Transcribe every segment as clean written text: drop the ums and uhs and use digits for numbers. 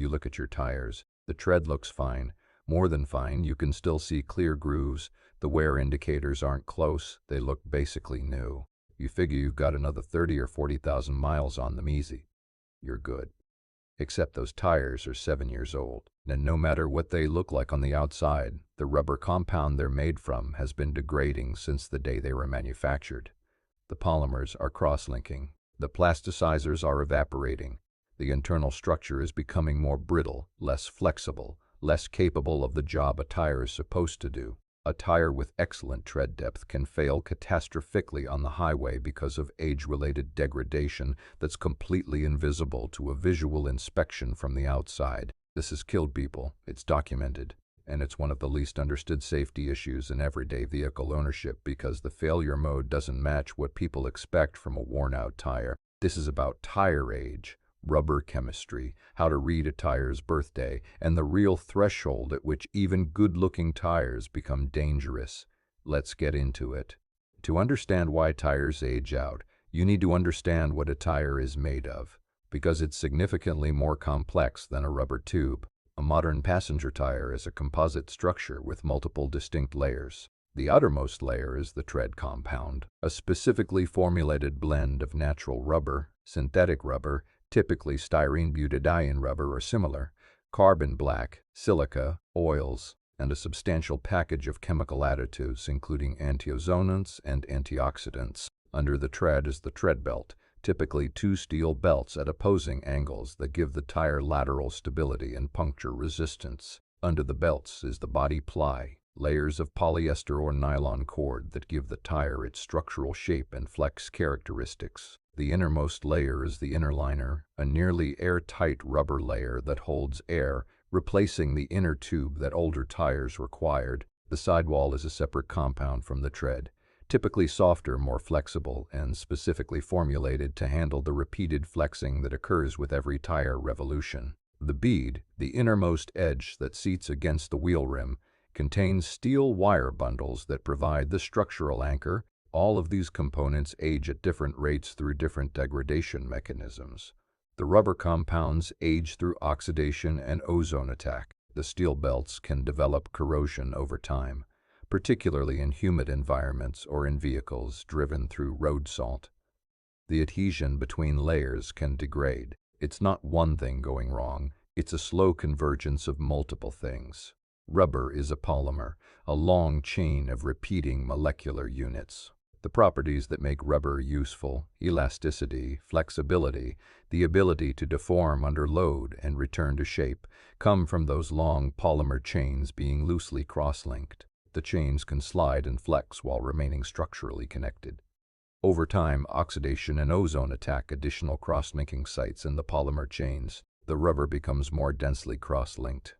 You look at your tires. The tread looks fine. More than fine, you can still see clear grooves. The wear indicators aren't close. They look basically new. You figure you've got another 30 or 40,000 miles on them easy. You're good. Except those tires are 7 years old, and no matter what they look like on the outside, the rubber compound they're made from has been degrading since the day they were manufactured. The polymers are cross-linking. The plasticizers are evaporating. The internal structure is becoming more brittle, less flexible, less capable of the job a tire is supposed to do. A tire with excellent tread depth can fail catastrophically on the highway because of age-related degradation that's completely invisible to a visual inspection from the outside. This has killed people. It's documented. And it's one of the least understood safety issues in everyday vehicle ownership because the failure mode doesn't match what people expect from a worn-out tire. This is about tire age, rubber chemistry, how to read a tire's birthday, and the real threshold at which even good-looking tires become dangerous. Let's get into it. To understand why tires age out, you need to understand what a tire is made of, because it's significantly more complex than a rubber tube. A modern passenger tire is a composite structure with multiple distinct layers. The outermost layer is the tread compound, a specifically formulated blend of natural rubber, synthetic rubber, typically styrene butadiene rubber or similar, carbon black, silica, oils, and a substantial package of chemical additives including antiozonants and antioxidants. Under the tread is the tread belt, typically two steel belts at opposing angles that give the tire lateral stability and puncture resistance. Under the belts is the body ply, layers of polyester or nylon cord that give the tire its structural shape and flex characteristics. The innermost layer is the inner liner, a nearly airtight rubber layer that holds air, replacing the inner tube that older tires required. The sidewall is a separate compound from the tread, typically softer, more flexible, and specifically formulated to handle the repeated flexing that occurs with every tire revolution. The bead, the innermost edge that seats against the wheel rim, contains steel wire bundles that provide the structural anchor. All of these components age at different rates through different degradation mechanisms. The rubber compounds age through oxidation and ozone attack. The steel belts can develop corrosion over time, particularly in humid environments or in vehicles driven through road salt. The adhesion between layers can degrade. It's not one thing going wrong, it's a slow convergence of multiple things. Rubber is a polymer, a long chain of repeating molecular units. The properties that make rubber useful, elasticity, flexibility, the ability to deform under load and return to shape, come from those long polymer chains being loosely cross-linked. The chains can slide and flex while remaining structurally connected. Over time, oxidation and ozone attack additional cross-linking sites in the polymer chains. The rubber becomes more densely cross-linked.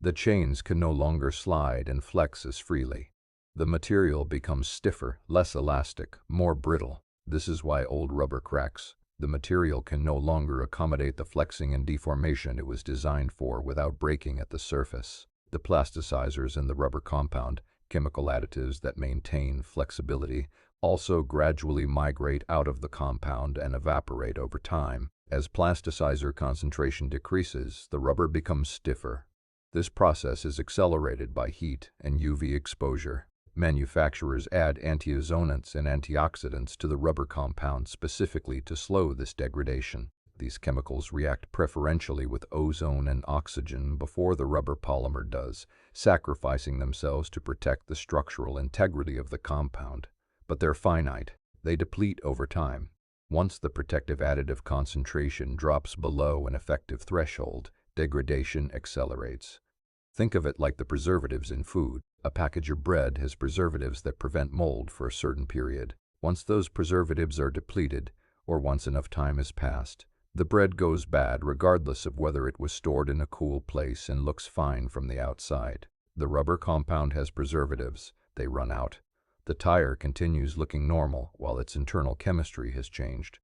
The chains can no longer slide and flex as freely. The material becomes stiffer, less elastic, more brittle. This is why old rubber cracks. The material can no longer accommodate the flexing and deformation it was designed for without breaking at the surface. The plasticizers in the rubber compound, chemical additives that maintain flexibility, also gradually migrate out of the compound and evaporate over time. As plasticizer concentration decreases, the rubber becomes stiffer. This process is accelerated by heat and UV exposure. Manufacturers add antiozonants and antioxidants to the rubber compound specifically to slow this degradation. These chemicals react preferentially with ozone and oxygen before the rubber polymer does, sacrificing themselves to protect the structural integrity of the compound. But they're finite. They deplete over time. Once the protective additive concentration drops below an effective threshold, degradation accelerates. Think of it like the preservatives in food. A package of bread has preservatives that prevent mold for a certain period. Once those preservatives are depleted, or once enough time has passed, the bread goes bad regardless of whether it was stored in a cool place and looks fine from the outside. The rubber compound has preservatives. They run out. The tire continues looking normal while its internal chemistry has changed.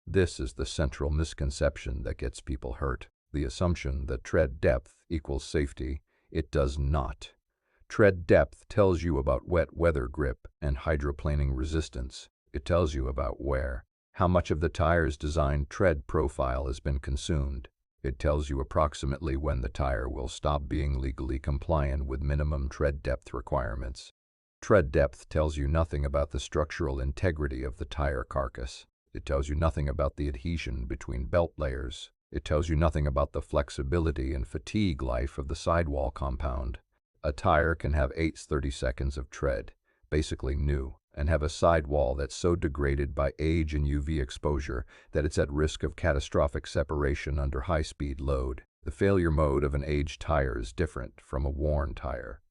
This is the central misconception that gets people hurt. The assumption that tread depth equals safety. It does not. Tread depth tells you about wet weather grip and hydroplaning resistance. It tells you about wear, how much of the tire's designed tread profile has been consumed. It tells you approximately when the tire will stop being legally compliant with minimum tread depth requirements. Tread depth tells you nothing about the structural integrity of the tire carcass. It tells you nothing about the adhesion between belt layers. It tells you nothing about the flexibility and fatigue life of the sidewall compound. A tire can have 830 seconds of tread, basically new, and have a sidewall that's so degraded by age and UV exposure that it's at risk of catastrophic separation under high-speed load. The failure mode of an aged tire is different from a worn tire.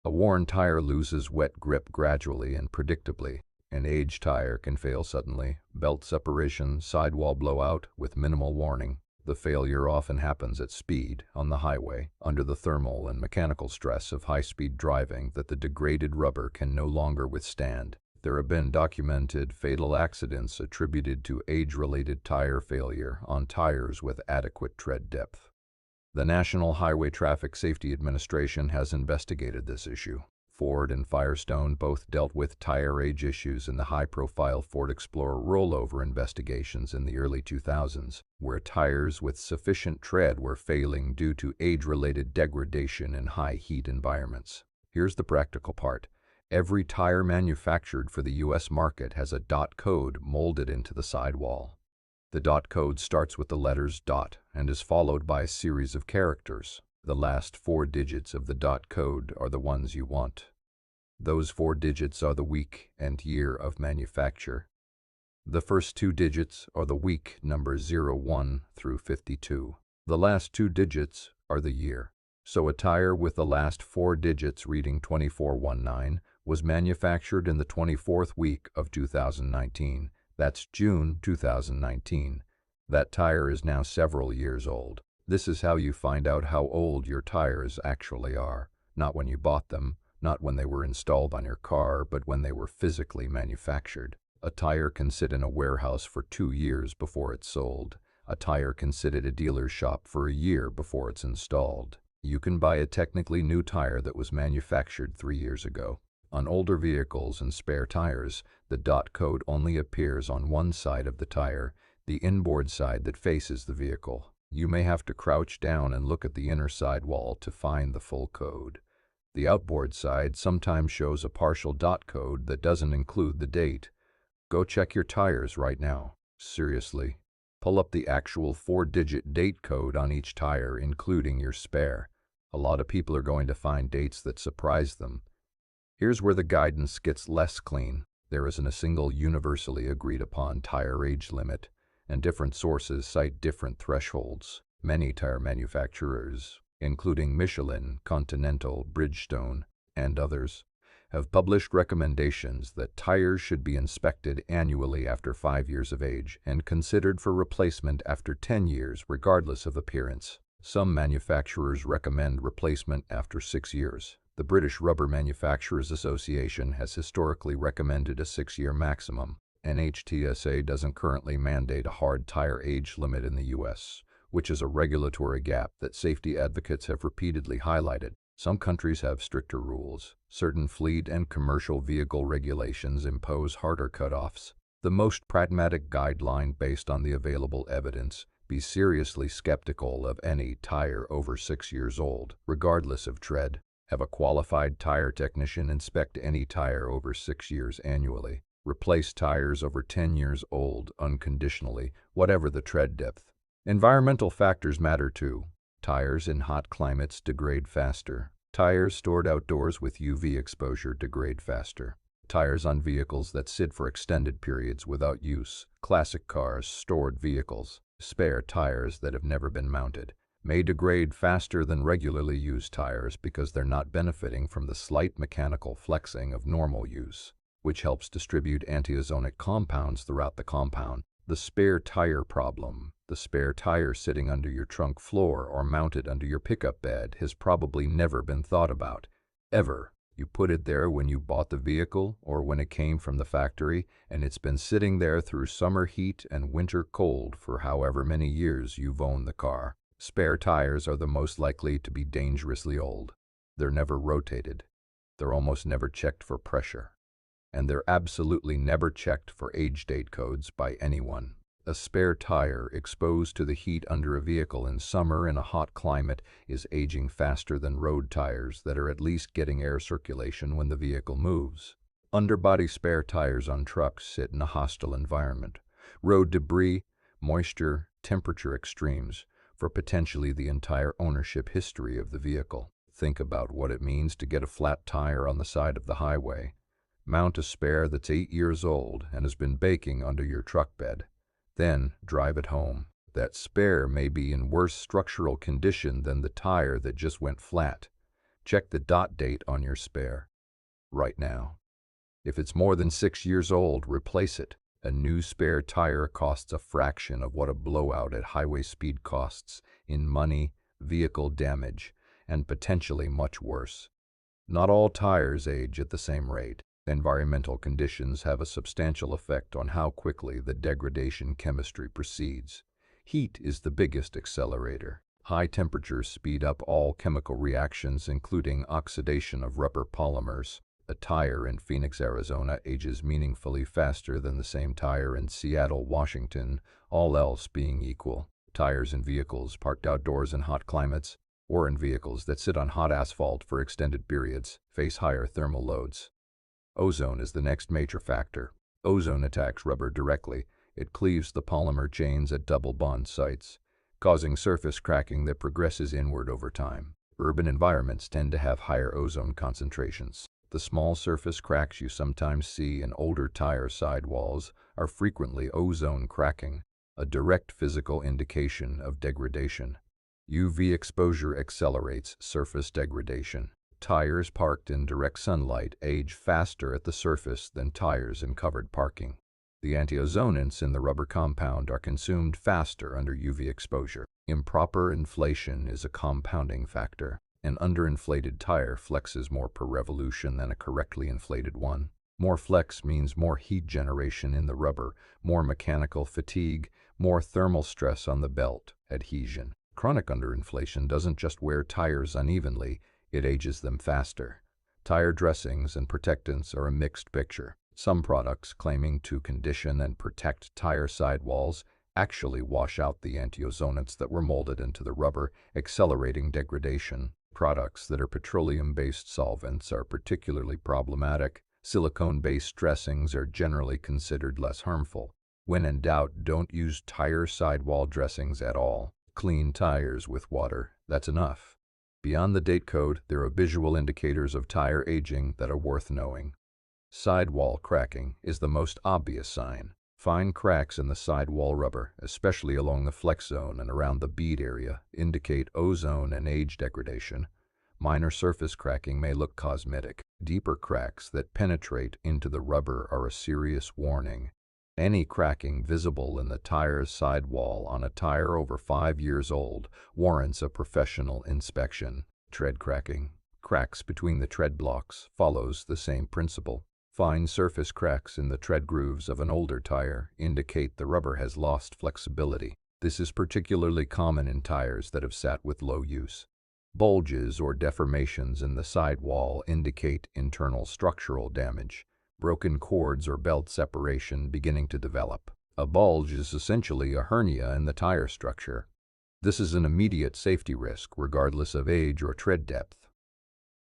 A worn tire loses wet grip gradually and predictably. An aged tire can fail suddenly, belt separation, sidewall blowout, with minimal warning. The failure often happens at speed, on the highway, under the thermal and mechanical stress of high-speed driving that the degraded rubber can no longer withstand. There have been documented fatal accidents attributed to age-related tire failure on tires with adequate tread depth. The National Highway Traffic Safety Administration has investigated this issue. Ford and Firestone both dealt with tire age issues in the high-profile Ford Explorer rollover investigations in the early 2000s, where tires with sufficient tread were failing due to age-related degradation in high-heat environments. Here's the practical part. Every tire manufactured for the U.S. market has a dot code molded into the sidewall. The dot code starts with the letters dot and is followed by a series of characters. The last 4 digits of the dot code are the ones you want. Those 4 digits are the week and year of manufacture. The first 2 digits are the week numbers 01 through 52. The last 2 digits are the year. So a tire with the last 4 digits reading 2419 was manufactured in the 24th week of 2019. That's June 2019. That tire is now several years old. This is how you find out how old your tires actually are. Not when you bought them, not when they were installed on your car, but when they were physically manufactured. A tire can sit in a warehouse for 2 years before it's sold. A tire can sit at a dealer's shop for a year before it's installed. You can buy a technically new tire that was manufactured 3 years ago. On older vehicles and spare tires, the dot code only appears on one side of the tire, the inboard side that faces the vehicle. You may have to crouch down and look at the inner sidewall to find the full code. The outboard side sometimes shows a partial dot code that doesn't include the date. Go check your tires right now. Seriously. Pull up the actual 4-digit date code on each tire, including your spare. A lot of people are going to find dates that surprise them. Here's where the guidance gets less clean. There isn't a single universally agreed upon tire age limit, and different sources cite different thresholds. Many tire manufacturers, including Michelin, Continental, Bridgestone, and others, have published recommendations that tires should be inspected annually after 5 years of age and considered for replacement after 10 years regardless of appearance. Some manufacturers recommend replacement after 6 years. The British Rubber Manufacturers Association has historically recommended a 6-year maximum. NHTSA doesn't currently mandate a hard tire age limit in the U.S., which is a regulatory gap that safety advocates have repeatedly highlighted. Some countries have stricter rules. Certain fleet and commercial vehicle regulations impose harder cutoffs. The most pragmatic guideline based on the available evidence: be seriously skeptical of any tire over 6 years old, regardless of tread. Have a qualified tire technician inspect any tire over 6 years annually. Replace tires over 10 years old unconditionally, whatever the tread depth. Environmental factors matter too. Tires in hot climates degrade faster. Tires stored outdoors with UV exposure degrade faster. Tires on vehicles that sit for extended periods without use, classic cars, stored vehicles, spare tires that have never been mounted, may degrade faster than regularly used tires because they're not benefiting from the slight mechanical flexing of normal use, which helps distribute antiozonic compounds throughout the compound. The spare tire problem. The spare tire sitting under your trunk floor or mounted under your pickup bed has probably never been thought about, ever. You put it there when you bought the vehicle or when it came from the factory, and it's been sitting there through summer heat and winter cold for however many years you've owned the car. Spare tires are the most likely to be dangerously old. They're never rotated. They're almost never checked for pressure. And they're absolutely never checked for age date codes by anyone. A spare tire exposed to the heat under a vehicle in summer in a hot climate is aging faster than road tires that are at least getting air circulation when the vehicle moves. Underbody spare tires on trucks sit in a hostile environment. Road debris, moisture, temperature extremes for potentially the entire ownership history of the vehicle. Think about what it means to get a flat tire on the side of the highway. Mount a spare that's 8 years old and has been baking under your truck bed. Then drive it home. That spare may be in worse structural condition than the tire that just went flat. Check the dot date on your spare right now. If it's more than 6 years old, replace it. A new spare tire costs a fraction of what a blowout at highway speed costs in money, vehicle damage, and potentially much worse. Not all tires age at the same rate. Environmental conditions have a substantial effect on how quickly the degradation chemistry proceeds. Heat is the biggest accelerator. High temperatures speed up all chemical reactions, including oxidation of rubber polymers. A tire in Phoenix, Arizona ages meaningfully faster than the same tire in Seattle, Washington, all else being equal. Tires in vehicles parked outdoors in hot climates, or in vehicles that sit on hot asphalt for extended periods, face higher thermal loads. Ozone is the next major factor. Ozone attacks rubber directly. It cleaves the polymer chains at double bond sites, causing surface cracking that progresses inward over time. Urban environments tend to have higher ozone concentrations. The small surface cracks you sometimes see in older tire sidewalls are frequently ozone cracking, a direct physical indication of degradation. UV exposure accelerates surface degradation. Tires parked in direct sunlight age faster at the surface than tires in covered parking. The antiozonants in the rubber compound are consumed faster under UV exposure. Improper inflation is a compounding factor. An underinflated tire flexes more per revolution than a correctly inflated one. More flex means more heat generation in the rubber, more mechanical fatigue, more thermal stress on the belt, adhesion. Chronic underinflation doesn't just wear tires unevenly, it ages them faster. Tire dressings and protectants are a mixed picture. Some products claiming to condition and protect tire sidewalls actually wash out the antiozonants that were molded into the rubber, accelerating degradation. Products that are petroleum-based solvents are particularly problematic. Silicone-based dressings are generally considered less harmful. When in doubt, don't use tire sidewall dressings at all. Clean tires with water, that's enough. Beyond the date code, there are visual indicators of tire aging that are worth knowing. Sidewall cracking is the most obvious sign. Fine cracks in the sidewall rubber, especially along the flex zone and around the bead area, indicate ozone and age degradation. Minor surface cracking may look cosmetic. Deeper cracks that penetrate into the rubber are a serious warning. Any cracking visible in the tire's sidewall on a tire over 5 years old warrants a professional inspection. Tread cracking. Cracks between the tread blocks follows the same principle. Fine surface cracks in the tread grooves of an older tire indicate the rubber has lost flexibility. This is particularly common in tires that have sat with low use. Bulges or deformations in the sidewall indicate internal structural damage. Broken cords or belt separation beginning to develop. A bulge is essentially a hernia in the tire structure. This is an immediate safety risk regardless of age or tread depth.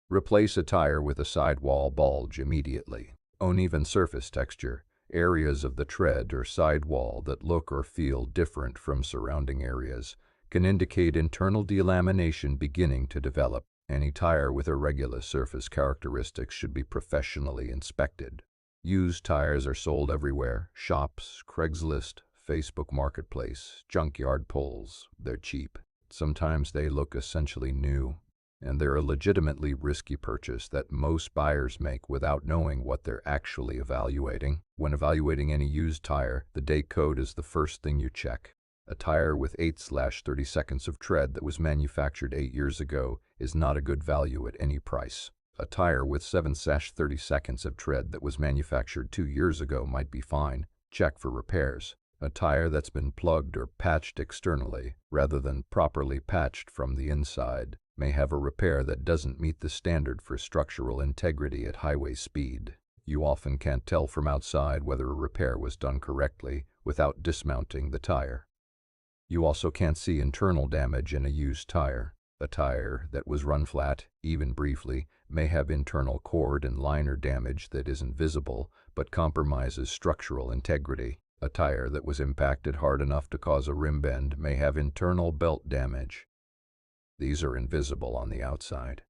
Replace a tire with a sidewall bulge immediately. Uneven surface texture, areas of the tread or sidewall that look or feel different from surrounding areas, can indicate internal delamination beginning to develop. Any tire with irregular surface characteristics should be professionally inspected. Used tires are sold everywhere: shops, Craigslist, Facebook Marketplace, junkyard pulls. They're cheap. Sometimes they look essentially new, and they're a legitimately risky purchase that most buyers make without knowing what they're actually evaluating. When evaluating any used tire, the date code is the first thing you check. A tire with 8/30 seconds of tread that was manufactured 8 years ago is not a good value at any price. A tire with 7/30 seconds of tread that was manufactured 2 years ago might be fine. Check for repairs. A tire that's been plugged or patched externally, rather than properly patched from the inside, may have a repair that doesn't meet the standard for structural integrity at highway speed. You often can't tell from outside whether a repair was done correctly without dismounting the tire. You also can't see internal damage in a used tire. A tire that was run flat, even briefly, may have internal cord and liner damage that isn't visible but compromises structural integrity. A tire that was impacted hard enough to cause a rim bend may have internal belt damage. These are invisible on the outside.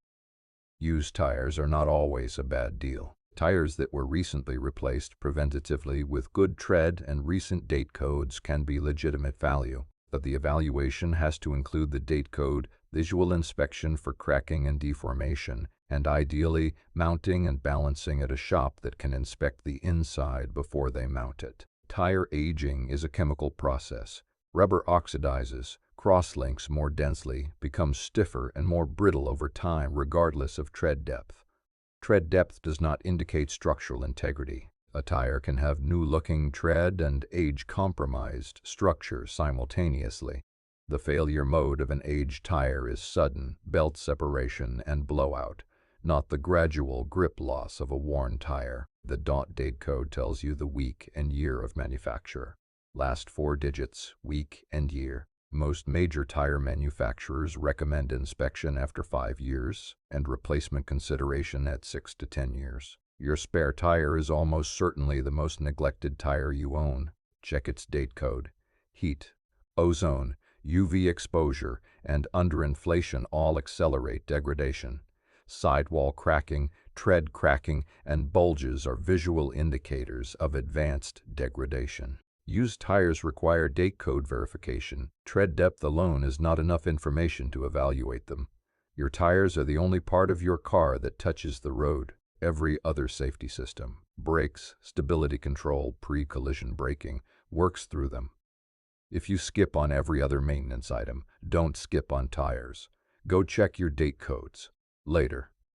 Used tires are not always a bad deal. Tires that were recently replaced preventatively with good tread and recent date codes can be legitimate value, but the evaluation has to include the date code, visual inspection for cracking and deformation, and ideally mounting and balancing at a shop that can inspect the inside before they mount it. Tire aging is a chemical process. Rubber oxidizes, crosslinks more densely, becomes stiffer and more brittle over time regardless of tread depth. Tread depth does not indicate structural integrity. A tire can have new-looking tread and age-compromised structure simultaneously. The failure mode of an aged tire is sudden belt separation and blowout, not the gradual grip loss of a worn tire. The date code tells you the week and year of manufacture. Last 4 digits, week and year. Most major tire manufacturers recommend inspection after 5 years and replacement consideration at 6 to 10 years. Your spare tire is almost certainly the most neglected tire you own. Check its date code. Heat, ozone, UV exposure, and underinflation all accelerate degradation. Sidewall cracking, tread cracking, and bulges are visual indicators of advanced degradation. Used tires require date code verification. Tread depth alone is not enough information to evaluate them. Your tires are the only part of your car that touches the road. Every other safety system, brakes, stability control, pre-collision braking, works through them. If you skip on every other maintenance item, don't skip on tires. Go check your date codes. Later.